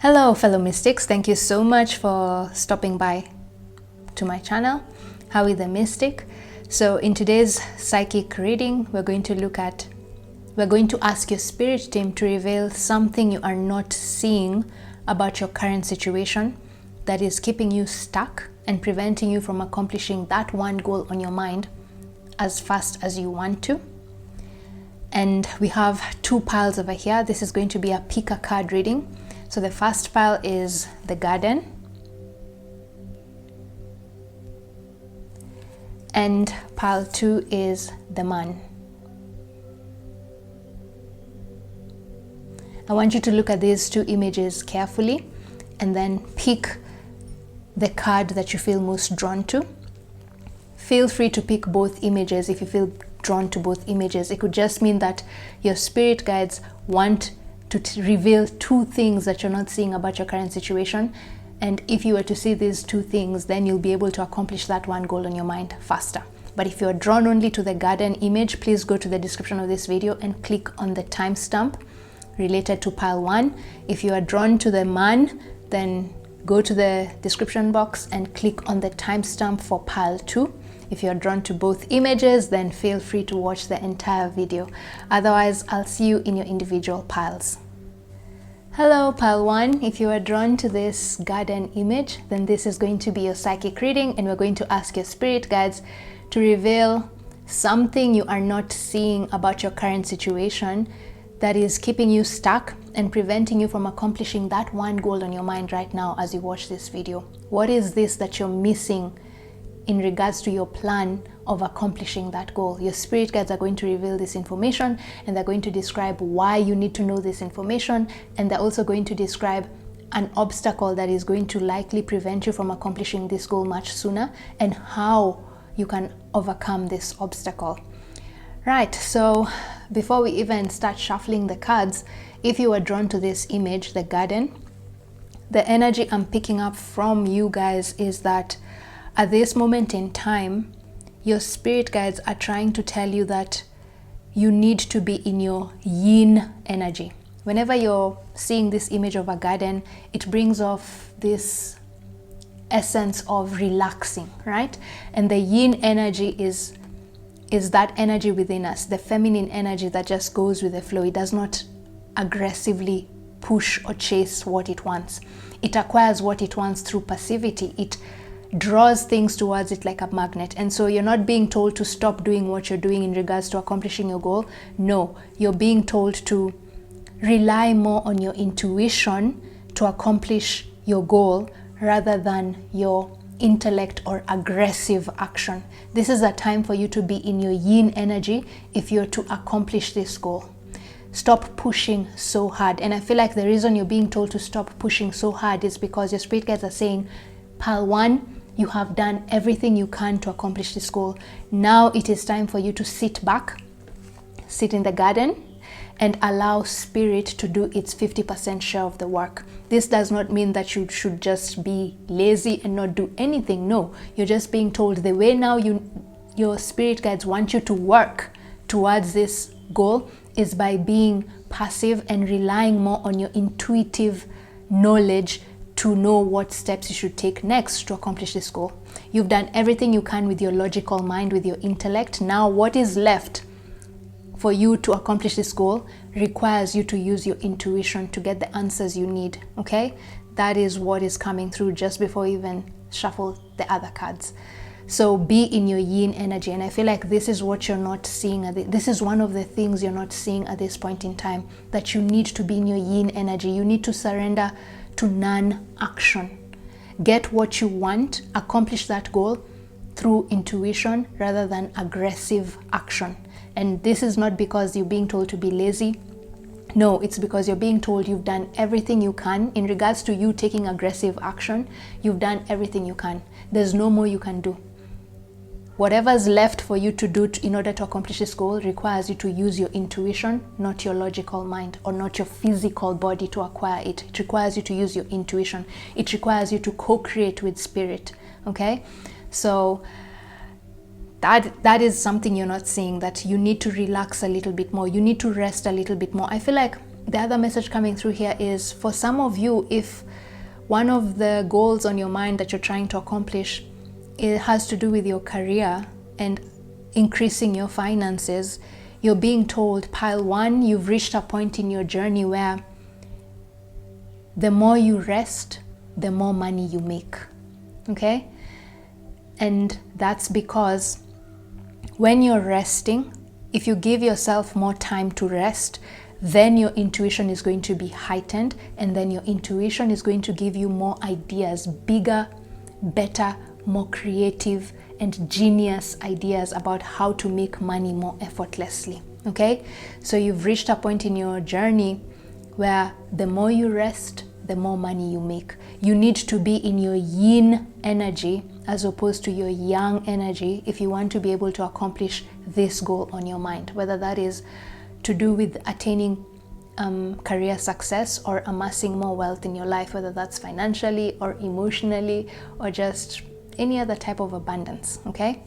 Hello fellow mystics, thank you so much for stopping by to my channel, Howie the Mystic. So in today's psychic reading, we're going to ask your spirit team to reveal something you are not seeing about your current situation that is keeping you stuck and preventing you from accomplishing that one goal on your mind as fast as you want to. And we have two piles over here. This is going to be a pick a card reading. So the first pile is the Garden, and pile 2 is the Man. I want you to look at these two images carefully and then pick the card that you feel most drawn to. Feel free to pick both images if you feel drawn to both images. It could just mean that your spirit guides want to reveal two things that you're not seeing about your current situation. And if you were to see these two things, then you'll be able to accomplish that one goal on your mind faster. But if you're drawn only to the Garden image, please go to the description of this video and click on the timestamp related to pile 1. If you are drawn to the Man, then go to the description box and click on the timestamp for pile 2. If you're drawn to both images, then feel free to watch the entire video. Otherwise, I'll see you in your individual piles. Hello, pile 1. If you are drawn to this Garden image, then this is going to be your psychic reading, and we're going to ask your spirit guides to reveal something you are not seeing about your current situation that is keeping you stuck and preventing you from accomplishing that one goal on your mind right now as you watch this video. What is this that you're missing in regards to your plan of accomplishing that goal? Your spirit guides are going to reveal this information, and they're going to describe why you need to know this information, and they're also going to describe an obstacle that is going to likely prevent you from accomplishing this goal much sooner, and how you can overcome this obstacle. Right, so before we even start shuffling the cards, if you are drawn to this image, the Garden, the energy I'm picking up from you guys is that at this moment in time, your spirit guides are trying to tell you that you need to be in your yin energy. Whenever you're seeing this image of a garden, it brings off this essence of relaxing, right? And the yin energy is that energy within us, the feminine energy that just goes with the flow. It does not aggressively push or chase what it wants. It acquires what it wants through passivity. It draws things towards it like a magnet. And so you're not being told to stop doing what you're doing in regards to accomplishing your goal. No, you're being told to rely more on your intuition to accomplish your goal rather than your intellect or aggressive action. This is a time for you to be in your yin energy if you're to accomplish this goal. Stop pushing so hard. And I feel like the reason you're being told to stop pushing so hard is because your spirit guides are saying, pile 1, you have done everything you can to accomplish this goal. Now it is time for you to sit back, sit in the garden, and allow spirit to do its 50% share of the work. This does not mean that you should just be lazy and not do anything. No, you're just being told the way now your spirit guides want you to work towards this goal is by being passive and relying more on your intuitive knowledge to know what steps you should take next to accomplish this goal. You've done everything you can with your logical mind, with your intellect. Now what is left for you to accomplish this goal requires you to use your intuition to get the answers you need, okay? That is what is coming through just before you even shuffle the other cards. So be in your yin energy, and I feel like this is what you're not seeing. This is one of the things you're not seeing at this point in time, that you need to be in your yin energy. You need to surrender to non-action. Get what you want, accomplish that goal through intuition rather than aggressive action. And this is not because you're being told to be lazy. No, it's because you're being told you've done everything you can. In regards to you taking aggressive action, you've done everything you can. There's no more you can do. Whatever's left for you to do in order to accomplish this goal requires you to use your intuition, not your logical mind or not your physical body to acquire it. It requires you to use your intuition. It requires you to co-create with spirit, okay? So that is something you're not seeing, that you need to relax a little bit more. You need to rest a little bit more. I feel like the other message coming through here is, for some of you, if one of the goals on your mind that you're trying to accomplish, it has to do with your career and increasing your finances, you're being told, pile one, you've reached a point in your journey where the more you rest, the more money you make. Okay? And that's because when you're resting, if you give yourself more time to rest, then your intuition is going to be heightened, and then your intuition is going to give you more ideas, bigger, better, more creative and genius ideas about how to make money more effortlessly. Okay? So you've reached a point in your journey where the more you rest, the more money you make. You need to be in your yin energy as opposed to your yang energy if you want to be able to accomplish this goal on your mind, whether that is to do with attaining career success or amassing more wealth in your life, whether that's financially or emotionally or just any other type of abundance. Okay?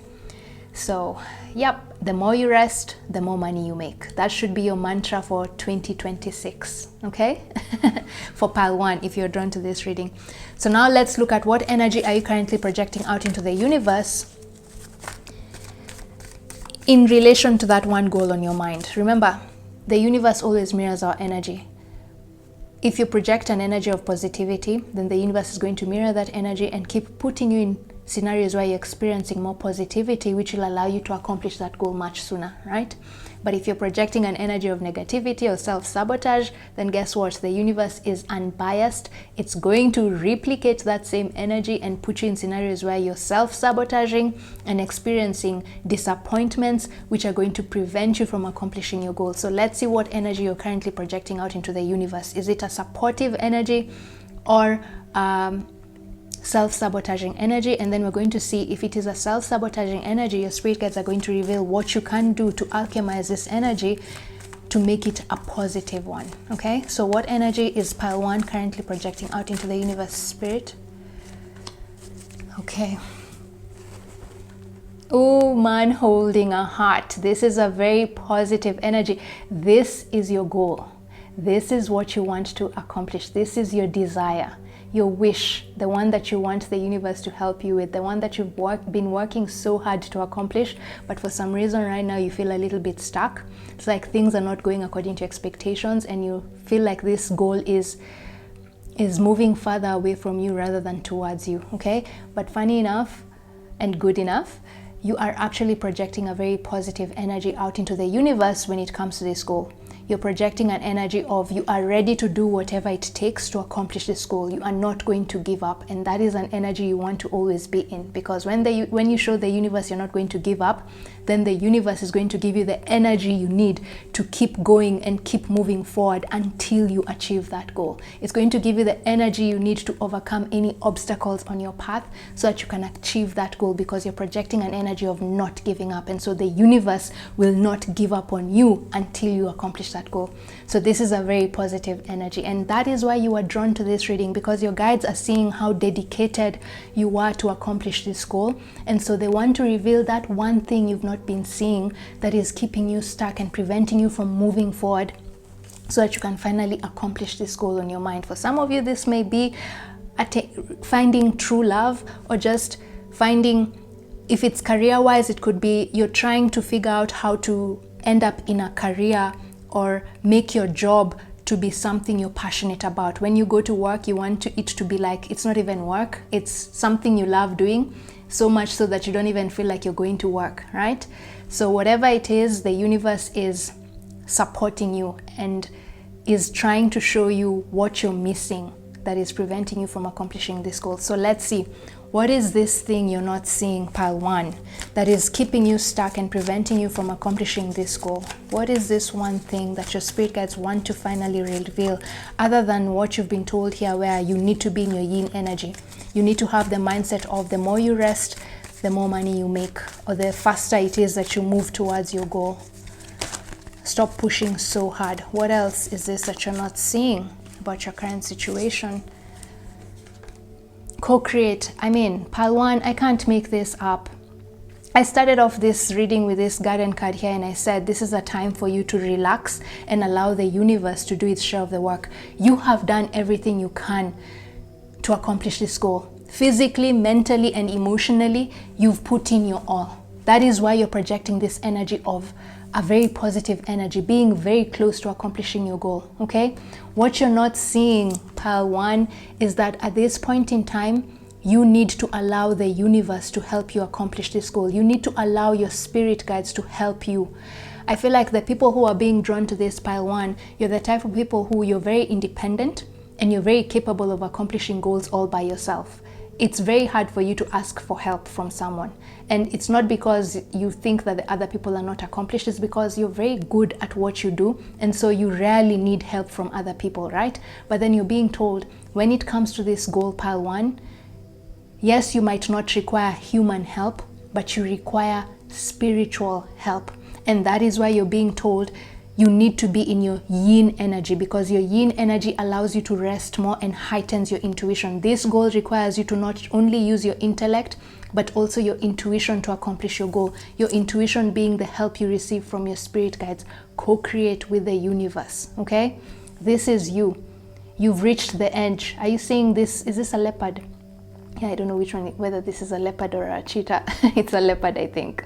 So, yep, the more you rest, the more money you make. That should be your mantra for 2026, okay? For pile one, if you're drawn to this reading. So now let's look at what energy are you currently projecting out into the universe in relation to that one goal on your mind. Remember, the universe always mirrors our energy. If you project an energy of positivity, then the universe is going to mirror that energy and keep putting you in scenarios where you're experiencing more positivity, which will allow you to accomplish that goal much sooner, right? But if you're projecting an energy of negativity or self-sabotage, then guess what? The universe is unbiased. It's going to replicate that same energy and put you in scenarios where you're self-sabotaging and experiencing disappointments, which are going to prevent you from accomplishing your goals. So let's see what energy you're currently projecting out into the universe. Is it a supportive energy or self-sabotaging energy? And then we're going to see if it is a self-sabotaging energy, your spirit guides are going to reveal what you can do to alchemize this energy to make it a positive one. Okay, so what energy is pile one currently projecting out into the universe, spirit? Okay. Oh, man holding a heart. This is a very positive energy. This is your goal. This is what you want to accomplish. This is your desire, your wish, the one that you want the universe to help you with, the one that you've been working so hard to accomplish, but for some reason right now you feel a little bit stuck. It's like things are not going according to expectations and you feel like this goal is moving further away from you rather than towards you, okay? But funny enough and good enough, you are actually projecting a very positive energy out into the universe when it comes to this goal. You're projecting an energy of you are ready to do whatever it takes to accomplish this goal. You are not going to give up, and that is an energy you want to always be in, because when you show the universe you're not going to give up, then the universe is going to give you the energy you need to keep going and keep moving forward until you achieve that goal. It's going to give you the energy you need to overcome any obstacles on your path so that you can achieve that goal, because you're projecting an energy of not giving up, and so the universe will not give up on you until you accomplish that goal. So this is a very positive energy, and that is why you are drawn to this reading, because your guides are seeing how dedicated you are to accomplish this goal, and so they want to reveal that one thing you've not been seeing that is keeping you stuck and preventing you from moving forward so that you can finally accomplish this goal on your mind. For some of you, this may be finding true love, or just finding, if it's career-wise, it could be you're trying to figure out how to end up in a career or make your job to be something you're passionate about. When you go to work, you want it to be like, it's not even work, it's something you love doing, so much so that you don't even feel like you're going to work, right? So whatever it is, the universe is supporting you and is trying to show you what you're missing that is preventing you from accomplishing this goal. So let's see, what is this thing you're not seeing, pile one, that is keeping you stuck and preventing you from accomplishing this goal? What is this one thing that your spirit guides want to finally reveal, other than what you've been told here, where you need to be in your yin energy? You need to have the mindset of the more you rest, the more money you make, or the faster it is that you move towards your goal. Stop pushing so hard. What else is this that you're not seeing about your current situation? Co-create. I mean, pile one, I can't make this up. I started off this reading with this garden card here, and I said this is a time for you to relax and allow the universe to do its share of the work. You have done everything you can to accomplish this goal. Physically, mentally, and emotionally, you've put in your all. That is why you're projecting this energy of a very positive energy, being very close to accomplishing your goal, okay? What you're not seeing, pile 1, is that at this point in time, you need to allow the universe to help you accomplish this goal. You need to allow your spirit guides to help you. I feel like the people who are being drawn to this pile 1, you're the type of people who you're very independent and you're very capable of accomplishing goals all by yourself. It's very hard for you to ask for help from someone. And it's not because you think that the other people are not accomplished, it's because you're very good at what you do. And so you rarely need help from other people, right? But then you're being told, when it comes to this goal pile 1, yes, you might not require human help, but you require spiritual help. And that is why you're being told you need to be in your yin energy, because your yin energy allows you to rest more and heightens your intuition. This goal requires you to not only use your intellect, but also your intuition to accomplish your goal. Your intuition being the help you receive from your spirit guides. Co-create with the universe, okay? This is you. You've reached the edge. Are you seeing this? Is this a leopard? Yeah, I don't know which one, whether this is a leopard or a cheetah. It's a leopard, I think.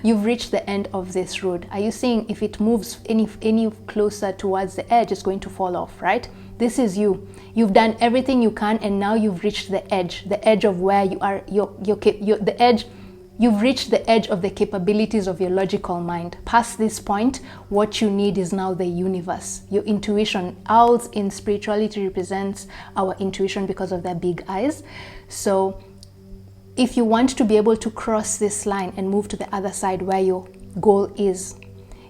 You've reached the end of this road. Are you seeing if it moves any closer towards the edge, it's going to fall off, right? This is you. You've done everything you can, and now you've reached the edge of where you are, the edge. You've reached the edge of the capabilities of your logical mind. Past this point, what you need is now the universe, your intuition. Owls in spirituality represents our intuition because of their big eyes. So if you want to be able to cross this line and move to the other side where your goal is,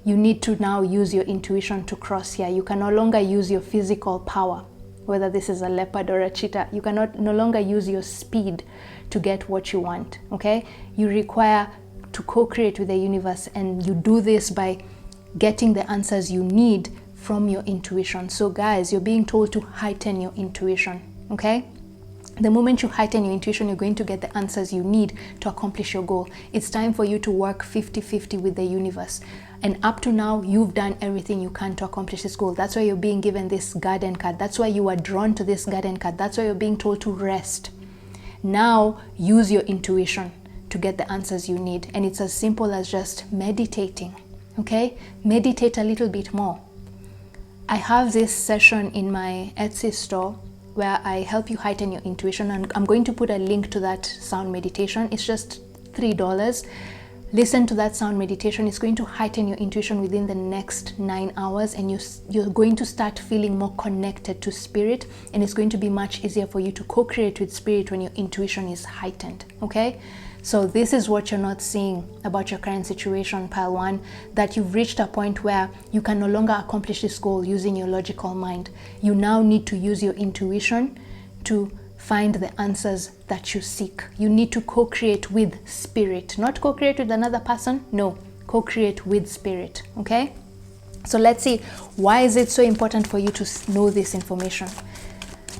you need to now use your intuition to cross here. You can no longer use your physical power, whether this is a leopard or a cheetah. You cannot no longer use your speed to get what you want, okay? You require to co-create with the universe, and you do this by getting the answers you need from your intuition. So guys, you're being told to heighten your intuition, okay? The moment you heighten your intuition, you're going to get the answers you need to accomplish your goal. It's time for you to work 50-50 with the universe. And up to now, you've done everything you can to accomplish this goal. That's why you're being given this garden card. That's why you are drawn to this garden card. That's why you're being told to rest. Now, use your intuition to get the answers you need. And it's as simple as just meditating, okay? Meditate a little bit more. I have this session in my Etsy store where I help you heighten your intuition, and I'm going to put a link to that sound meditation. It's just $3. Listen to that sound meditation. It's going to heighten your intuition within the next 9 hours, and you're going to start feeling more connected to spirit, and it's going to be much easier for you to co-create with spirit when your intuition is heightened, okay? So this is what you're not seeing about your current situation, pile 1, that you've reached a point where you can no longer accomplish this goal using your logical mind. You now need to use your intuition to find the answers that you seek. You need to co-create with spirit, not co-create with another person. No, co-create with spirit, okay? So let's see, why is it so important for you to know this information?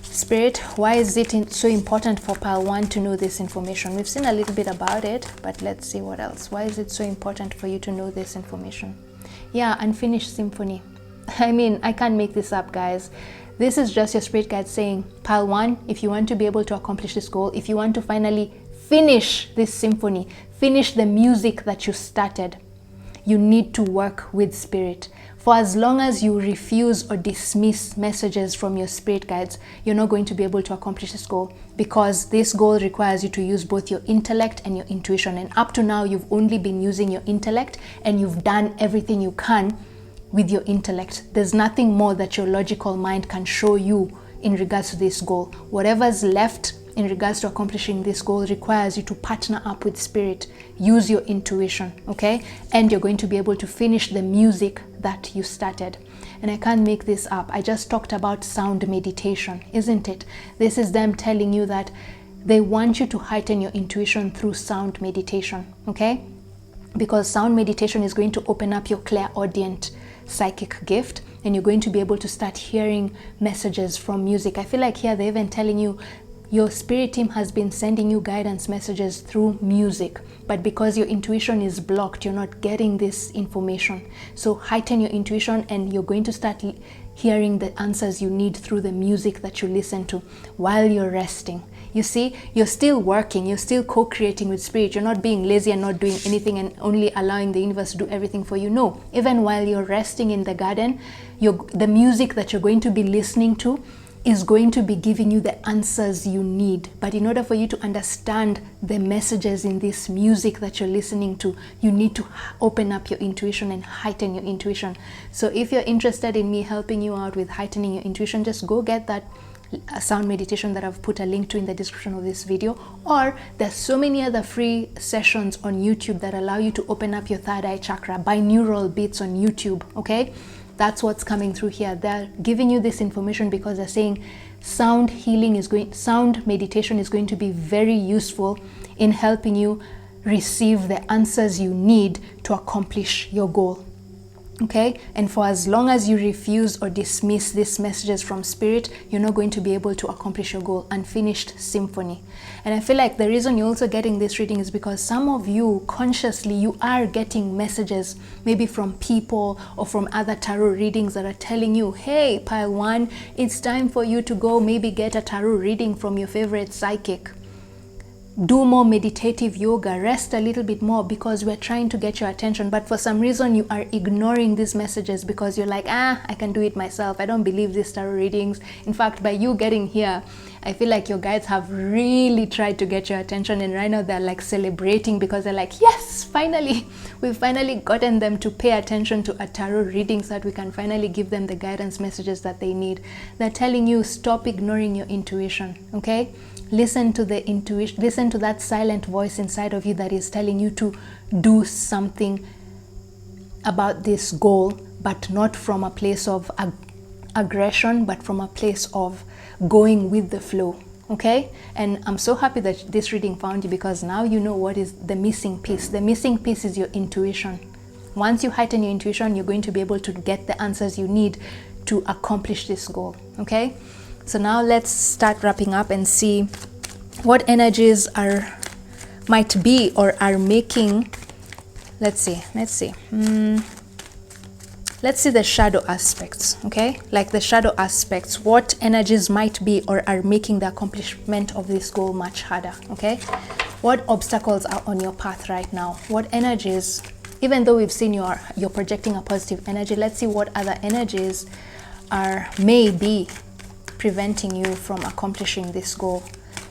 Spirit, why is it so important for pile 1 to know this information? We've seen a little bit about it, but let's see what else. Why is it so important for you to know this information? Yeah, unfinished symphony. I mean, I can't make this up, guys. This is just your spirit guide saying, pile 1, if you want to be able to accomplish this goal, if you want to finally finish this symphony, finish the music that you started, you need to work with spirit. For as long as you refuse or dismiss messages from your spirit guides, you're not going to be able to accomplish this goal, because this goal requires you to use both your intellect and your intuition. And up to now, you've only been using your intellect, and you've done everything you can with your intellect. There's nothing more that your logical mind can show you in regards to this goal. Whatever's left in regards to accomplishing this goal requires you to partner up with spirit, use your intuition, okay? And you're going to be able to finish the music that you started. And I can't make this up. I just talked about sound meditation, isn't it? This is them telling you that they want you to heighten your intuition through sound meditation, okay? Because sound meditation is going to open up your clairaudient psychic gift, and you're going to be able to start hearing messages from music. I feel like here they're even telling you, your spirit team has been sending you guidance messages through music, but because your intuition is blocked, you're not getting this information. So heighten your intuition, and you're going to start hearing the answers you need through the music that you listen to while you're resting. You see, you're still working, you're still co-creating with spirit. You're not being lazy and not doing anything and only allowing the universe to do everything for you. No, even while you're resting in the garden, the music that you're going to be listening to is going to be giving you the answers you need. But in order for you to understand the messages in this music that you're listening to, you need to open up your intuition and heighten your intuition. So if you're interested in me helping you out with heightening your intuition, just go get that sound meditation that I've put a link to in the description of this video. Or there's so many other free sessions on YouTube that allow you to open up your third eye chakra, binaural beats on YouTube. Okay, that's what's coming through here. They're giving you this information because they're saying sound meditation is going to be very useful in helping you receive the answers you need to accomplish your goal. Okay, and for as long as you refuse or dismiss these messages from spirit, you're not going to be able to accomplish your goal. Unfinished symphony. And I feel like the reason you're also getting this reading is because some of you consciously, you are getting messages maybe from people or from other tarot readings that are telling you, hey, pile one, it's time for you to go maybe get a tarot reading from your favorite psychic. Do more meditative yoga, rest a little bit more, because we're trying to get your attention. But for some reason you are ignoring these messages because you're like, I can do it myself. I don't believe these tarot readings. In fact, by you getting here, I feel like your guides have really tried to get your attention, and right now they're like celebrating because they're like, yes, finally, we've finally gotten them to pay attention to a tarot reading so that we can finally give them the guidance messages that they need. They're telling you, stop ignoring your intuition, okay? Listen to the intuition, listen to that silent voice inside of you that is telling you to do something about this goal, but not from a place of aggression, but from a place of going with the flow. Okay, and I'm so happy that this reading found you, because now you know what is the missing piece. The missing piece is your intuition. Once you heighten your intuition, you're going to be able to get the answers you need to accomplish this goal. Okay, so now let's start wrapping up and see what energies might be or are making. Let's see the shadow aspects. Okay, like the shadow aspects, what energies might be or are making the accomplishment of this goal much harder. Okay, what obstacles are on your path right now? What energies, even though we've seen you're projecting a positive energy, let's see what other energies are maybe preventing you from accomplishing this goal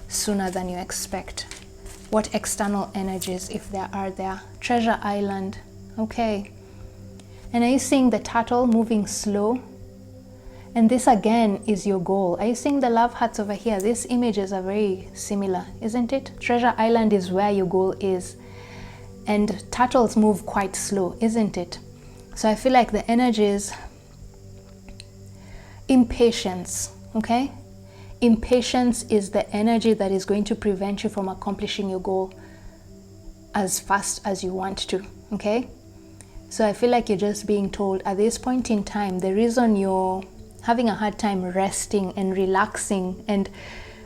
sooner than you expect. What external energies, if there are there? Treasure Island. Okay, and are you seeing the turtle moving slow? And this again is your goal. Are you seeing the love hearts over here? These images are very similar, isn't it? Treasure Island is where your goal is, and turtles move quite slow, isn't it? So I feel like the energies, impatience. Okay, impatience is the energy that is going to prevent you from accomplishing your goal as fast as you want to. Okay, so I feel like you're just being told at this point in time, the reason you're having a hard time resting and relaxing and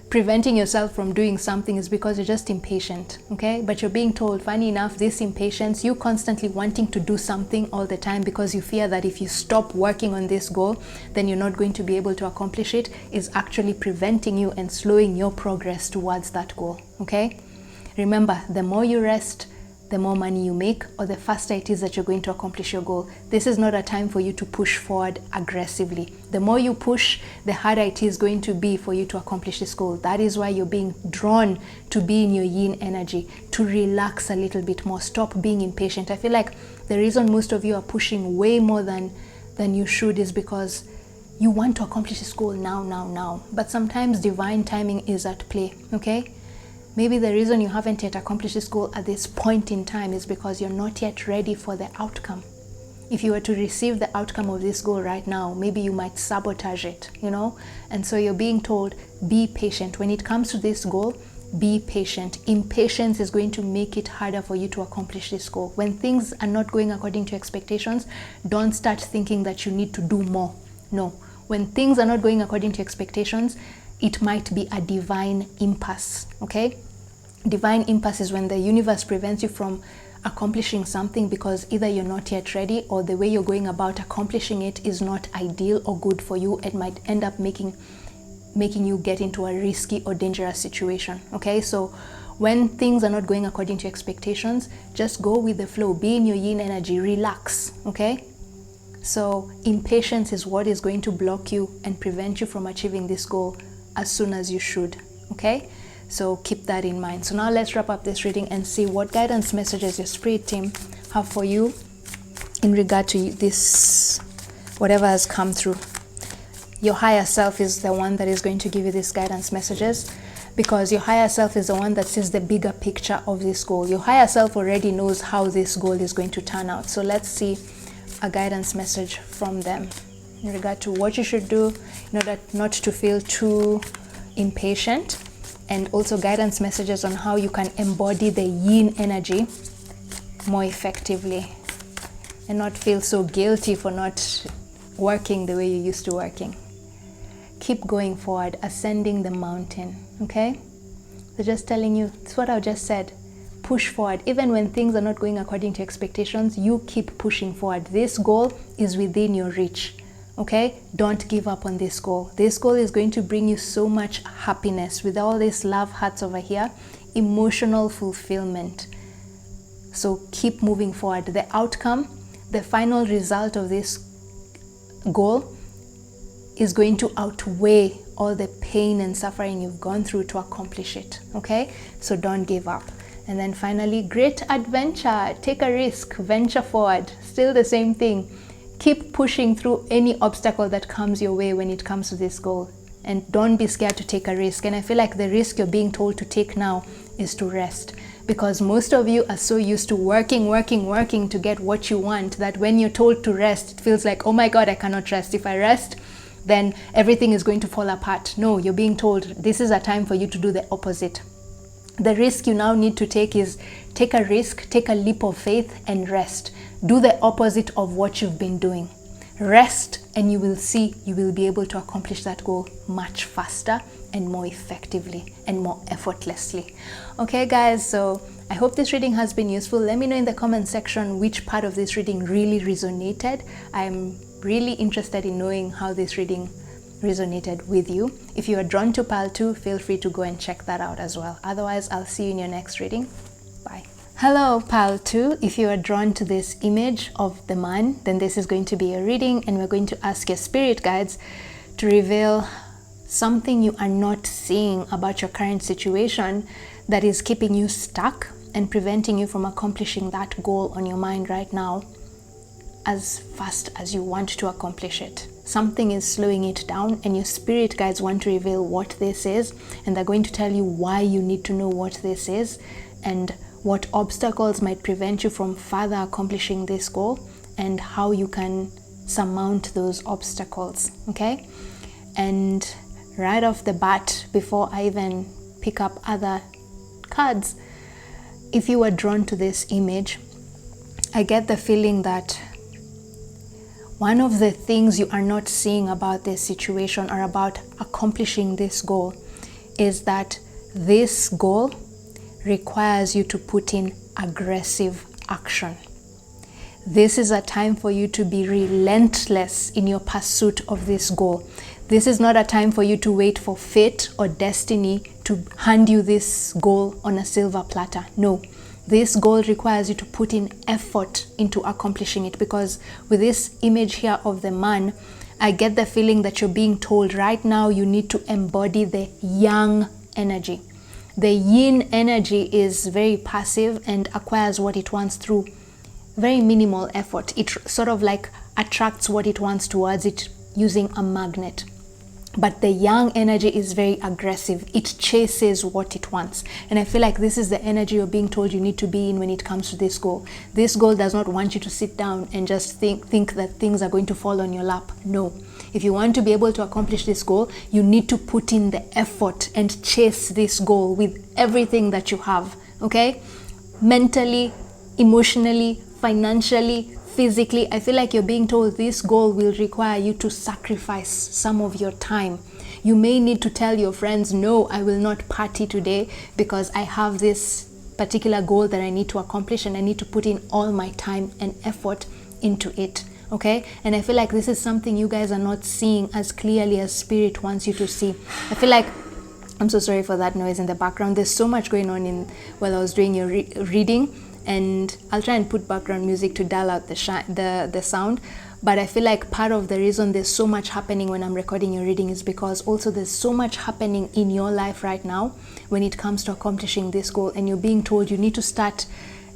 preventing yourself from doing something is because you're just impatient. Okay, but you're being told, funny enough, this impatience, you constantly wanting to do something all the time because you fear that if you stop working on this goal, then you're not going to be able to accomplish it, is actually preventing you and slowing your progress towards that goal. Okay, remember, the more you rest, the more money you make, or the faster it is that you're going to accomplish your goal. This is not a time for you to push forward aggressively. The more you push, the harder it is going to be for you to accomplish this goal. That is why you're being drawn to be in your yin energy, to relax a little bit more, stop being impatient. I feel like the reason most of you are pushing way more than you should is because you want to accomplish this goal now. But sometimes divine timing is at play, okay? Maybe the reason you haven't yet accomplished this goal at this point in time is because you're not yet ready for the outcome. If you were to receive the outcome of this goal right now, maybe you might sabotage it, you know? And so you're being told, be patient. When it comes to this goal, be patient. Impatience is going to make it harder for you to accomplish this goal. When things are not going according to expectations, don't start thinking that you need to do more. No. When things are not going according to expectations, it might be a divine impasse, okay? Divine impasse is when the universe prevents you from accomplishing something because either you're not yet ready, or the way you're going about accomplishing it is not ideal or good for you. It might end up making you get into a risky or dangerous situation, okay? So when things are not going according to expectations, just go with the flow, be in your yin energy, relax, okay? So impatience is what is going to block you and prevent you from achieving this goal as soon as you should, okay? So keep that in mind. So now let's wrap up this reading and see what guidance messages your spirit team have for you in regard to this, whatever has come through. Your higher self is the one that is going to give you these guidance messages, because your higher self is the one that sees the bigger picture of this goal. Your higher self already knows how this goal is going to turn out. So let's see a guidance message from them in regard to what you should do in order not to feel too impatient, and also guidance messages on how you can embody the yin energy more effectively and not feel so guilty for not working the way you used to working. Keep going forward, ascending the mountain, okay? So just telling you, it's what I just said. Push forward. Even when things are not going according to expectations, you keep pushing forward. This goal is within your reach, okay? Don't give up on this goal. This goal is going to bring you so much happiness with all these love hearts over here, emotional fulfillment. So keep moving forward. The outcome, the final result of this goal is going to outweigh all the pain and suffering you've gone through to accomplish it, okay? So don't give up. And then finally, great adventure. Take a risk, venture forward. Still the same thing. Keep pushing through any obstacle that comes your way when it comes to this goal. And don't be scared to take a risk. And I feel like the risk you're being told to take now is to rest. Because most of you are so used to working to get what you want that when you're told to rest, it feels like, oh my God, I cannot rest. If I rest, then everything is going to fall apart. No, you're being told this is a time for you to do the opposite. The risk you now need to take is take a risk, take a leap of faith and rest. Do the opposite of what you've been doing. Rest, and you will see you will be able to accomplish that goal much faster and more effectively and more effortlessly. Okay guys, so I hope this reading has been useful. Let me know in the comment section which part of this reading really resonated. I'm really interested in knowing how this reading resonated with you. If you are drawn to pile 2, feel free to go and check that out as well. Otherwise, I'll see you in your next reading. Bye. Hello, pile 2. If you are drawn to this image of the man, then this is going to be a reading, and we're going to ask your spirit guides to reveal something you are not seeing about your current situation that is keeping you stuck and preventing you from accomplishing that goal on your mind right now as fast as you want to accomplish it. Something is slowing it down, and your spirit guides want to reveal what this is, and they're going to tell you why you need to know what this is and what obstacles might prevent you from further accomplishing this goal and how you can surmount those obstacles, okay? And right off the bat, before I even pick up other cards, if you were drawn to this image, I get the feeling that one of the things you are not seeing about this situation or about accomplishing this goal is that this goal requires you to put in aggressive action. This is a time for you to be relentless in your pursuit of this goal. This is not a time for you to wait for fate or destiny to hand you this goal on a silver platter. No. This goal requires you to put in effort into accomplishing it, because with this image here of the man, I get the feeling that you're being told right now you need to embody the yang energy. The yin energy is very passive and acquires what it wants through very minimal effort. It sort of like attracts what it wants towards it using a magnet. But the yang energy is very aggressive. It chases what it wants. And I feel like this is the energy you're being told you need to be in when it comes to this goal. This goal does not want you to sit down and just think that things are going to fall on your lap. No. If you want to be able to accomplish this goal, you need to put in the effort and chase this goal with everything that you have, okay? Mentally, emotionally, financially, physically. I feel like you're being told this goal will require you to sacrifice some of your time, You may need to tell your friends, no, I will not party today because I have this particular goal that I need to accomplish and I need to put in all my time and effort into it. Okay, and I feel like this is something you guys are not seeing as clearly as Spirit wants you to see. I feel like, I'm so sorry for that noise in the background. There's so much going on while I was doing your reading, and I'll try and put background music to dial out the sound. But I feel like part of the reason there's so much happening when I'm recording your reading is because also there's so much happening in your life right now when it comes to accomplishing this goal, and you're being told you need to start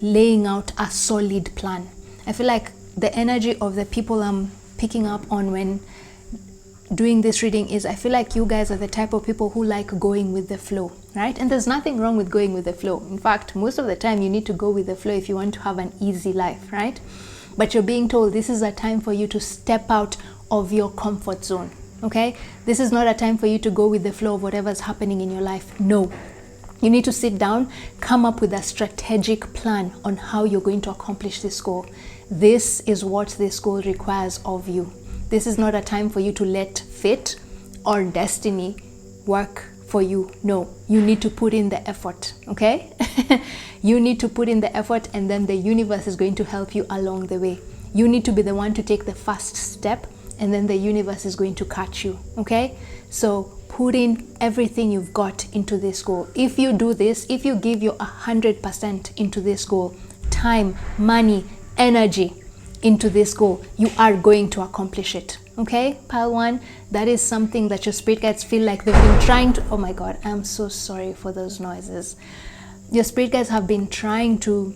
laying out a solid plan. I feel like the energy of the people I'm picking up on when doing this reading is, I feel like you guys are the type of people who like going with the flow, right? And there's nothing wrong with going with the flow. In fact, most of the time you need to go with the flow if you want to have an easy life, right? But you're being told this is a time for you to step out of your comfort zone, okay? This is not a time for you to go with the flow of whatever's happening in your life. No. You need to sit down, come up with a strategic plan on how you're going to accomplish this goal. This is what this goal requires of you. This is not a time for you to let fate or destiny work for you. No, you need to put in the effort, okay? You need to put in the effort, and then the universe is going to help you along the way. You need to be the one to take the first step, and then the universe is going to catch you, okay? So put in everything you've got into this goal. If you do this, if you give your 100% into this goal, time, money, energy into this goal, you are going to accomplish it. Okay, pile one, that is something that your spirit guides feel like they've been trying to, oh my God, I'm so sorry for those noises. Your spirit guides have been trying to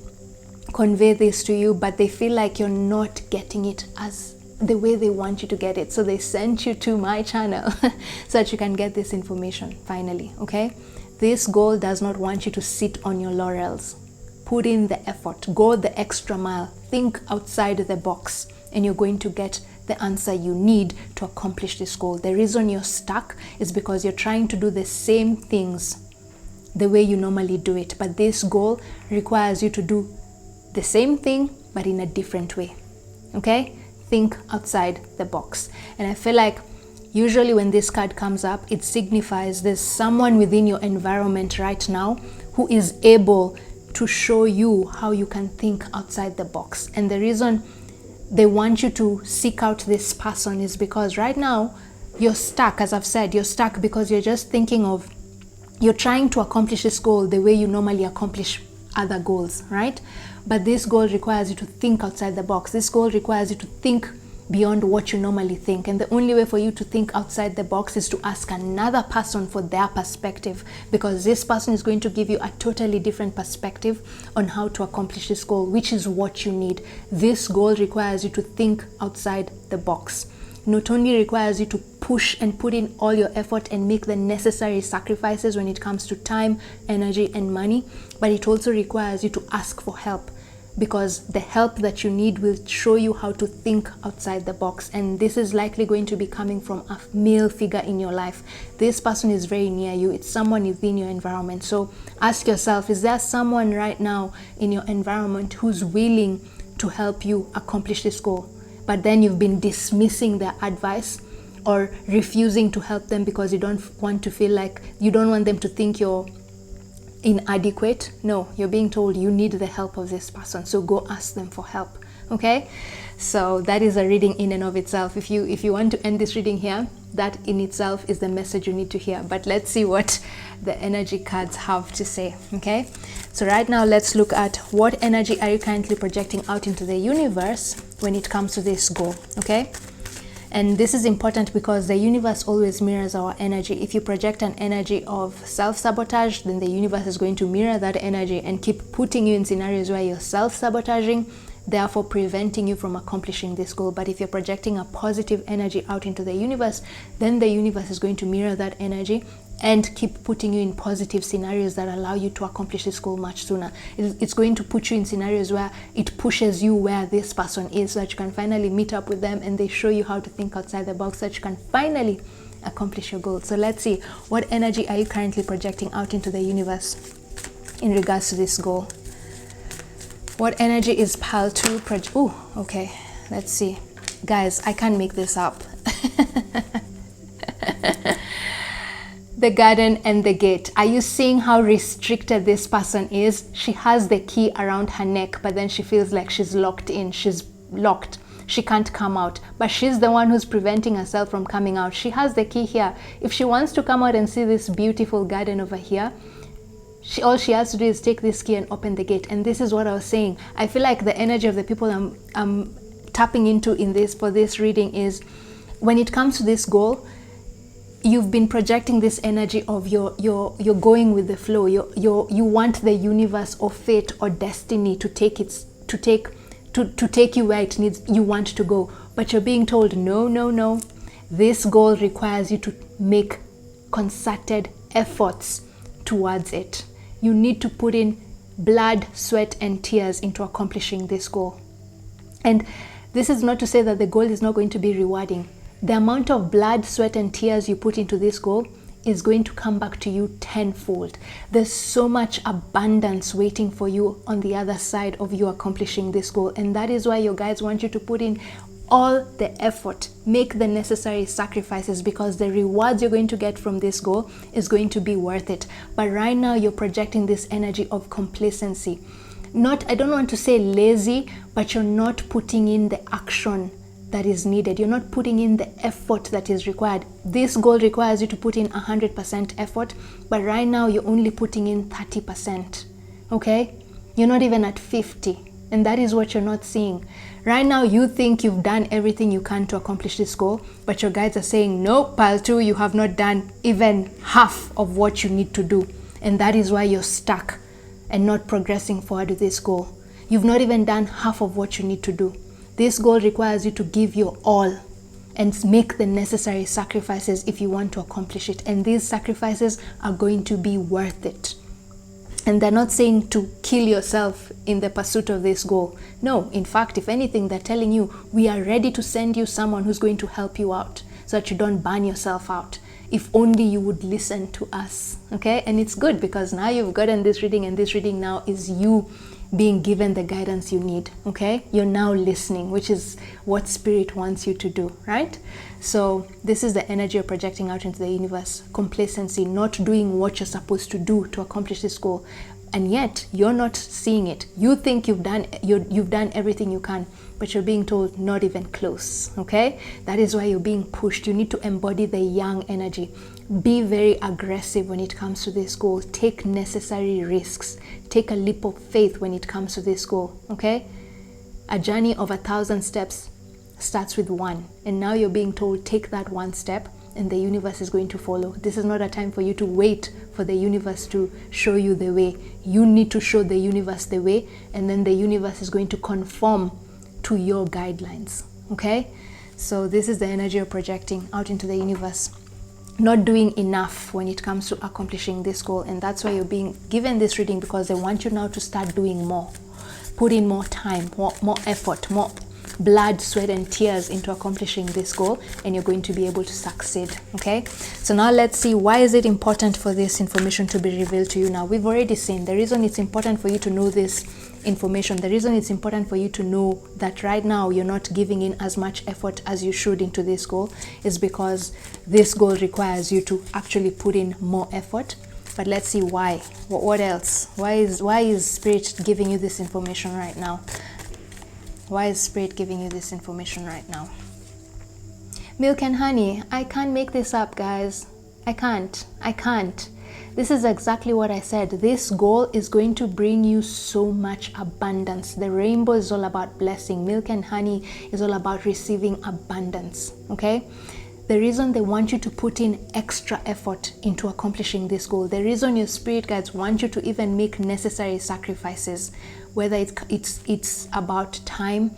convey this to you, but they feel like you're not getting it as the way they want you to get it. So they sent you to my channel so that you can get this information finally, okay? This goal does not want you to sit on your laurels. Put in the effort, go the extra mile, think outside the box, and you're going to get the answer you need to accomplish this goal. The reason you're stuck is because you're trying to do the same things the way you normally do it. But this goal requires you to do the same thing, but in a different way, okay? Think outside the box. And I feel like usually when this card comes up, it signifies there's someone within your environment right now who is able to show you how you can think outside the box. And the reason they want you to seek out this person is because right now you're stuck. As I've said, you're stuck because you're just thinking of, you're trying to accomplish this goal the way you normally accomplish other goals, right? But this goal requires you to think outside the box. This goal requires you to think beyond what you normally think. And the only way for you to think outside the box is to ask another person for their perspective, because this person is going to give you a totally different perspective on how to accomplish this goal, which is what you need. This goal requires you to think outside the box. Not only requires you to push and put in all your effort and make the necessary sacrifices when it comes to time, energy, and money, but it also requires you to ask for help, because the help that you need will show you how to think outside the box. And this is likely going to be coming from a male figure in your life. This person is very near you. It's someone within your environment. So ask yourself, is there someone right now in your environment who's willing to help you accomplish this goal? But then you've been dismissing their advice or refusing to help them because you don't want to feel like, you don't want them to think you're inadequate. No, you're being told you need the help of this person, so go ask them for help. Okay, so that is a reading in and of itself. If you want to end this reading here, that in itself is the message you need to hear. But let's see what the energy cards have to say. Okay, so right now let's look at what energy are you currently projecting out into the universe when it comes to this goal. Okay, and this is important because the universe always mirrors our energy. If you project an energy of self-sabotage, then the universe is going to mirror that energy and keep putting you in scenarios where you're self-sabotaging, therefore preventing you from accomplishing this goal. But if you're projecting a positive energy out into the universe, then the universe is going to mirror that energy and keep putting you in positive scenarios that allow you to accomplish this goal much sooner. It's going to put you in scenarios where it pushes you where this person is, so that you can finally meet up with them and they show you how to think outside the box, so that you can finally accomplish your goal. So let's see, what energy are you currently projecting out into the universe in regards to this goal? What energy is pile 2 oh, okay, let's see. Guys, I can't make this up. the garden and the gate. Are you seeing how restricted this person is? She has the key around her neck, but then she feels like she's locked in. She's locked. She can't come out, but she's the one who's preventing herself from coming out. She has the key here. If she wants to come out and see this beautiful garden over here, all she has to do is take this key and open the gate. And this is what I was saying. I feel like the energy of the people I'm tapping into in this for this reading is, when it comes to this goal, you've been projecting this energy of you're going with the flow. You want the universe or fate or destiny to take you where it needs you want to go, but you're being told no. This goal requires you to make concerted efforts towards it. You need to put in blood, sweat, and tears into accomplishing this goal. And this is not to say that the goal is not going to be rewarding. The amount of blood, sweat, and tears you put into this goal is going to come back to you tenfold. There's so much abundance waiting for you on the other side of you accomplishing this goal. And that is why your guides want you to put in all the effort, make the necessary sacrifices, because the rewards you're going to get from this goal is going to be worth it. But right now you're projecting this energy of complacency. I don't want to say lazy, but you're not putting in the action that is needed. You're not putting in the effort that is required. This goal requires you to put in 100% effort, but right now you're only putting in 30%. Okay? You're not even at 50, and that is what you're not seeing. Right now you think you've done everything you can to accomplish this goal, but your guides are saying, no, pile 2, you have not done even half of what you need to do. And that is why you're stuck and not progressing forward with this goal. You've not even done half of what you need to do. This goal requires you to give your all and make the necessary sacrifices if you want to accomplish it. And these sacrifices are going to be worth it. And they're not saying to kill yourself in the pursuit of this goal. No, in fact, if anything, they're telling you, we are ready to send you someone who's going to help you out so that you don't burn yourself out. If only you would listen to us, okay? And it's good because now you've gotten this reading, and this reading now is you being given the guidance you need, okay? You're now listening, which is what Spirit wants you to do, right? So this is the energy you're projecting out into the universe. Complacency, not doing what you're supposed to do to accomplish this goal. And yet you're not seeing it. You think you've done everything you can, but you're being told not even close, okay? That is why you're being pushed. You need to embody the yang energy. Be very aggressive when it comes to this goal. Take necessary risks. Take a leap of faith when it comes to this goal, okay? A journey of 1,000 steps starts with one, and now you're being told take that one step and the universe is going to follow. This is not a time for you to wait for the universe to show you the way. You need to show the universe the way, and then the universe is going to conform to your guidelines, okay? So this is the energy you're projecting out into the universe. Not doing enough when it comes to accomplishing this goal, and that's why you're being given this reading, because they want you now to start doing more. Put in more time, more effort, more blood, sweat, and tears into accomplishing this goal, and you're going to be able to succeed, okay? So now let's see, why is it important for this information to be revealed to you now? We've already seen the reason it's important for you to know this information. The reason it's important for you to know that right now you're not giving in as much effort as you should into this goal is because this goal requires you to actually put in more effort. But let's see why. What else? Why is Spirit giving you this information right now? Why is Spirit giving you this information right now? Milk and honey. I can't make this up, guys. I can't. This is exactly what I said. This goal is going to bring you so much abundance. The rainbow is all about blessing. Milk and honey is all about receiving abundance, okay? The reason they want you to put in extra effort into accomplishing this goal, the reason your spirit guides want you to even make necessary sacrifices, whether it's about time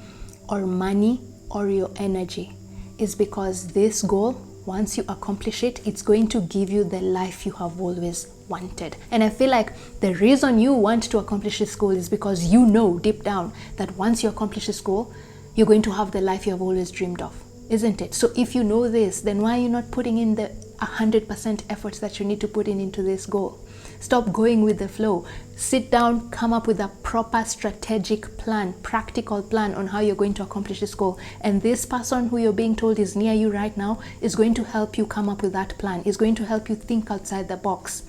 or money or your energy, is because this goal, once you accomplish it, it's going to give you the life you have always wanted. And I feel like the reason you want to accomplish this goal is because you know deep down that once you accomplish this goal, you're going to have the life you have always dreamed of, isn't it? So if you know this, then why are you not putting in the 100% effort that you need to put in into this goal. Stop going with the flow. Sit down, come up with a proper strategic plan, practical plan on how you're going to accomplish this goal. And this person who you're being told is near you right now is going to help you come up with that plan, is going to help you think outside the box.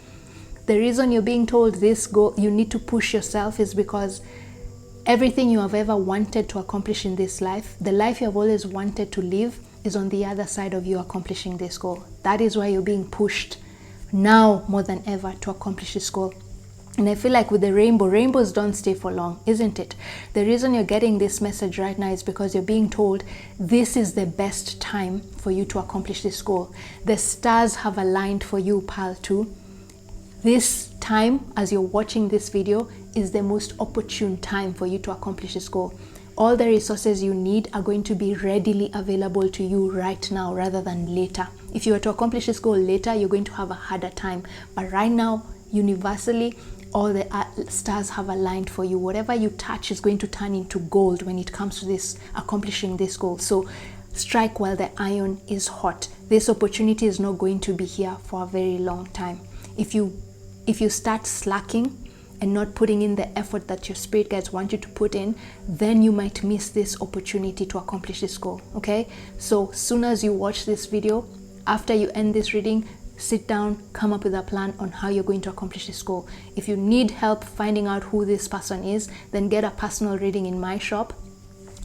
The reason you're being told this goal, you need to push yourself, is because everything you have ever wanted to accomplish in this life, the life you have always wanted to live, is on the other side of you accomplishing this goal. That is why you're being pushed now more than ever to accomplish this goal. And I feel like with the rainbows don't stay for long, isn't it? The reason you're getting this message right now is because you're being told this is the best time for you to accomplish this goal. The stars have aligned for you, pal, too. This time, as you're watching this video, is the most opportune time for you to accomplish this goal. All the resources you need are going to be readily available to you right now rather than later. If you were to accomplish this goal later, you're going to have a harder time. But right now, universally, all the stars have aligned for you. Whatever you touch is going to turn into gold when it comes to this accomplishing this goal. So strike while the iron is hot. This opportunity is not going to be here for a very long time. If you start slacking and not putting in the effort that your spirit guides want you to put in, then you might miss this opportunity to accomplish this goal, okay? So soon as you watch this video, after you end this reading, sit down, come up with a plan on how you're going to accomplish this goal. If you need help finding out who this person is, then get a personal reading in my shop.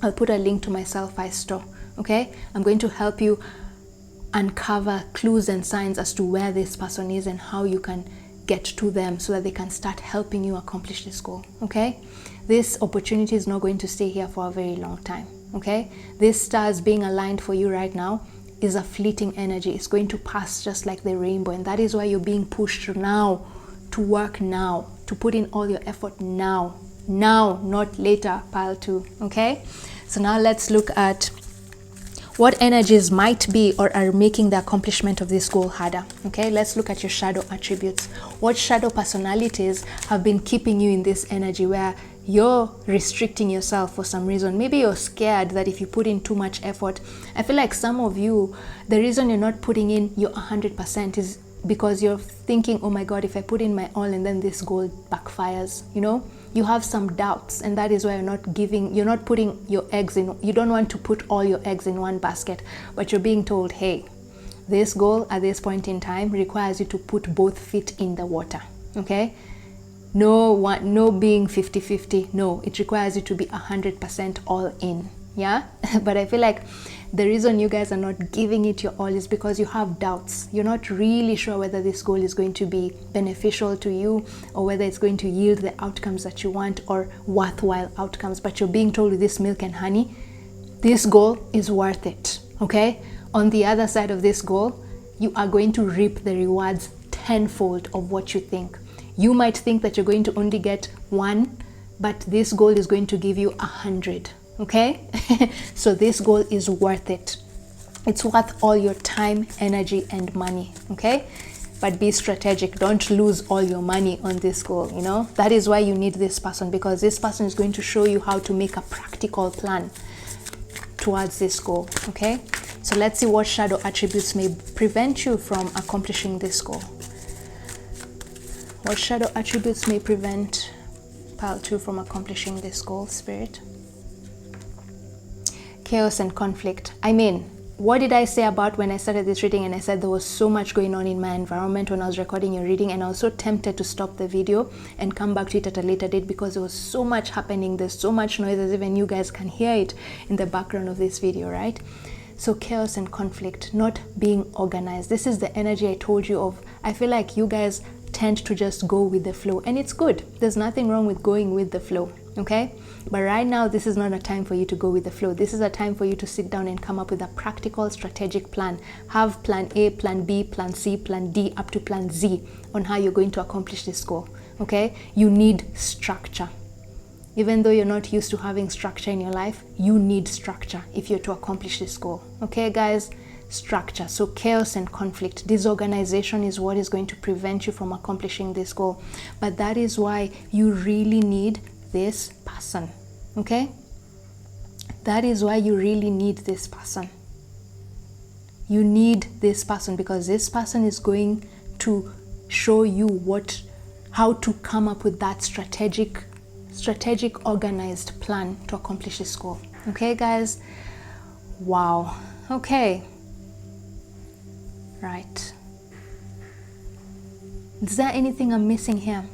I'll put a link to my Self-Eye store, okay? I'm going to help you uncover clues and signs as to where this person is and how you can get to them so that they can start helping you accomplish this goal, okay? This opportunity is not going to stay here for a very long time, okay? This stars being aligned for you right now is a fleeting energy. It's going to pass just like the rainbow, and that is why you're being pushed now to work now, to put in all your effort now, not later, pile 2, okay? So now let's look at what energies might be or are making the accomplishment of this goal harder. Okay, let's look at your shadow attributes. What shadow personalities have been keeping you in this energy where you're restricting yourself for some reason? Maybe you're scared that if you put in too much effort. I feel like some of you, the reason you're not putting in your 100% is because you're thinking, oh my God, if I put in my all and then this goal backfires, you know? You have some doubts, and that is why you're not putting your eggs in. You don't want to put all your eggs in one basket, but you're being told, hey, this goal at this point in time requires you to put both feet in the water, okay? No being 50-50. No, it requires you to be 100% all in, yeah? But I feel like the reason you guys are not giving it your all is because you have doubts. You're not really sure whether this goal is going to be beneficial to you or whether it's going to yield the outcomes that you want or worthwhile outcomes. But you're being told with this milk and honey, this goal is worth it, okay? On the other side of this goal, you are going to reap the rewards tenfold of what you think. You might think that you're going to only get 1, but this goal is going to give you 100. Okay, so this goal is worth it. It's worth all your time, energy, and money. Okay, but be strategic. Don't lose all your money on this goal. You know, that is why you need this person, because this person is going to show you how to make a practical plan towards this goal. Okay, so let's see what shadow attributes may prevent you from accomplishing this goal. What shadow attributes may prevent pile 2 from accomplishing this goal, Spirit? Chaos and conflict. I mean, what did I say about when I started this reading and I said there was so much going on in my environment when I was recording your reading, and I was so tempted to stop the video and come back to it at a later date because there was so much happening. There's so much noise, as even you guys can hear it in the background of this video, right? So chaos and conflict, not being organized. This is the energy I told you of. I feel like you guys tend to just go with the flow, and it's good. There's nothing wrong with going with the flow, okay? But right now, this is not a time for you to go with the flow. This is a time for you to sit down and come up with a practical, strategic plan. Have plan A, plan B, plan C, plan D, up to plan Z on how you're going to accomplish this goal, okay? You need structure. Even though you're not used to having structure in your life, you need structure if you're to accomplish this goal, okay, guys? Structure. So chaos and conflict, disorganization is what is going to prevent you from accomplishing this goal. But that is why you really need this person, okay? That is why you really need this person. You need this person, because this person is going to show you how to come up with that strategic organized plan to accomplish this goal. Okay, guys? Wow. Okay. Right. Is there anything I'm missing here?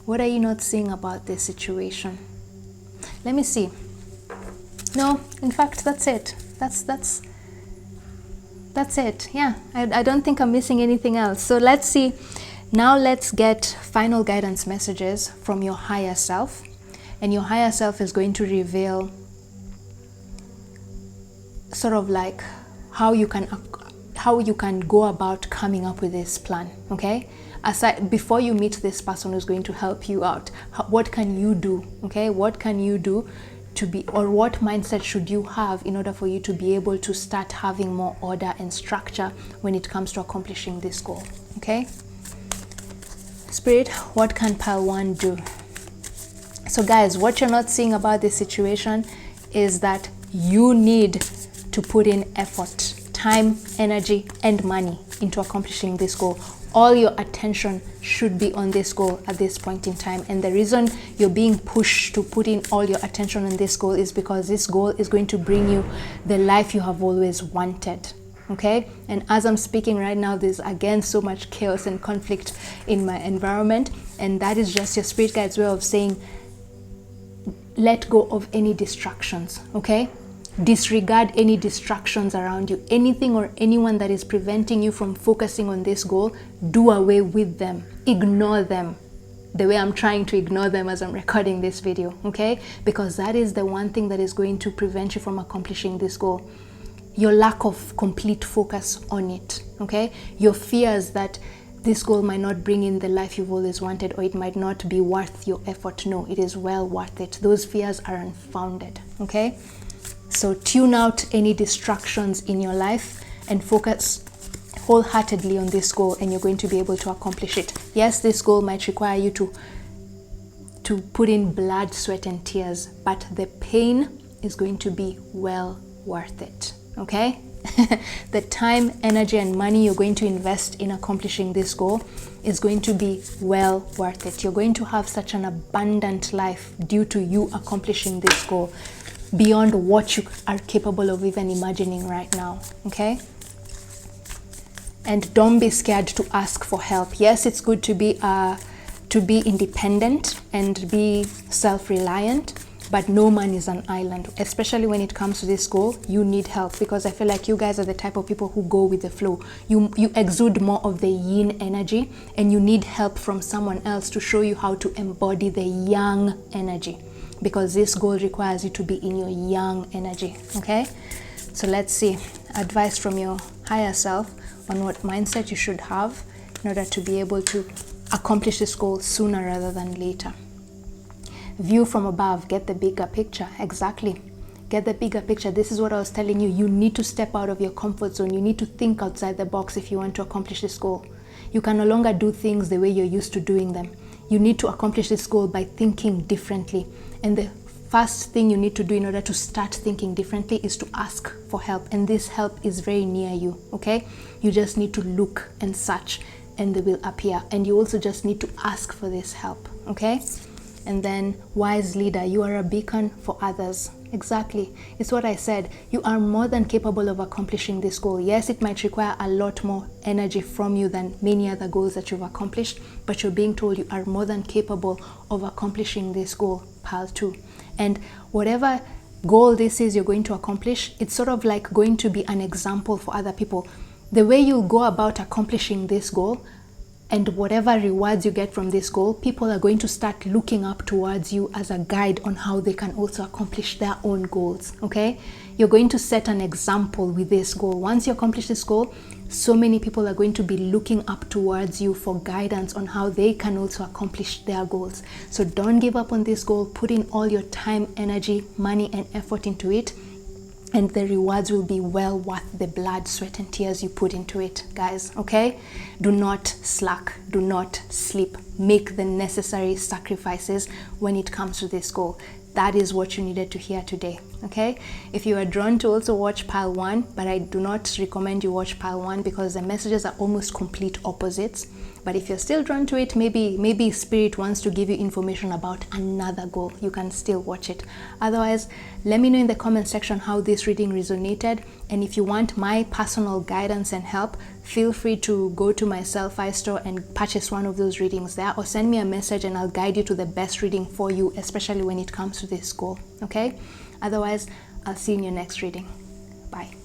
What are you not seeing about this situation? Let me see. No, in fact, that's it. That's it. Yeah, I don't think I'm missing anything else. So let's see. Now let's get final guidance messages from your higher self. And your higher self is going to reveal sort of like how you can go about coming up with this plan, okay? Before you meet this person who's going to help you out, what can you do, okay? What can you do or what mindset should you have in order for you to be able to start having more order and structure when it comes to accomplishing this goal, okay? Spirit, what can pile 1 do? So guys, what you're not seeing about this situation is that you need to put in effort, time, energy, and money into accomplishing this goal. All your attention should be on this goal at this point in time. And the reason you're being pushed to put in all your attention on this goal is because this goal is going to bring you the life you have always wanted. Okay? And as I'm speaking right now, there's again so much chaos and conflict in my environment. And that is just your spirit guide's way of saying, let go of any distractions. Okay? Disregard any distractions around you. Anything or anyone that is preventing you from focusing on this goal, do away with them. Ignore them the way I'm trying to ignore them as I'm recording this video, okay? Because that is the one thing that is going to prevent you from accomplishing this goal. Your lack of complete focus on it, okay? Your fears that this goal might not bring in the life you've always wanted, or it might not be worth your effort. No, it is well worth it. Those fears are unfounded, okay? So tune out any distractions in your life and focus wholeheartedly on this goal, and you're going to be able to accomplish it. Yes, this goal might require you to put in blood, sweat, and tears, but the pain is going to be well worth it, okay? The time, energy, and money you're going to invest in accomplishing this goal is going to be well worth it. You're going to have such an abundant life due to you accomplishing this goal, beyond what you are capable of even imagining right now, okay? And don't be scared to ask for help. Yes, it's good to be independent and be self-reliant, but no man is an island. Especially when it comes to this goal, you need help, because I feel like you guys are the type of people who go with the flow. You exude more of the yin energy, and you need help from someone else to show you how to embody the yang energy, because this goal requires you to be in your yang energy, okay? So let's see, advice from your higher self on what mindset you should have in order to be able to accomplish this goal sooner rather than later. View from above, get the bigger picture. Exactly, get the bigger picture. This is what I was telling you. You need to step out of your comfort zone. You need to think outside the box if you want to accomplish this goal. You can no longer do things the way you're used to doing them. You need to accomplish this goal by thinking differently. And the first thing you need to do in order to start thinking differently is to ask for help. And this help is very near you, okay? You just need to look and search, and they will appear. And you also just need to ask for this help, okay? And then, wise leader, you are a beacon for others. Exactly. It's what I said. You are more than capable of accomplishing this goal. Yes, it might require a lot more energy from you than many other goals that you've accomplished, but you're being told you are more than capable of accomplishing this goal, pile 2. And whatever goal this is you're going to accomplish, it's sort of like going to be an example for other people. The way you go about accomplishing this goal, and whatever rewards you get from this goal, people are going to start looking up towards you as a guide on how they can also accomplish their own goals, okay? You're going to set an example with this goal. Once you accomplish this goal, so many people are going to be looking up towards you for guidance on how they can also accomplish their goals. So don't give up on this goal. Put in all your time, energy, money, and effort into it, and the rewards will be well worth the blood, sweat, and tears you put into it, guys, okay? Do not slack, do not sleep. Make the necessary sacrifices when it comes to this goal. That is what you needed to hear today. Okay, if you are drawn to also watch pile 1, but I do not recommend you watch pile 1 because the messages are almost complete opposites. But if you're still drawn to it, maybe spirit wants to give you information about another goal, you can still watch it. Otherwise, let me know in the comment section how this reading resonated, and if you want my personal guidance and help, feel free to go to my Self-Fi store and purchase one of those readings there, or send me a message and I'll guide you to the best reading for you, especially when it comes to this goal. Okay, otherwise I'll see you in your next reading. Bye.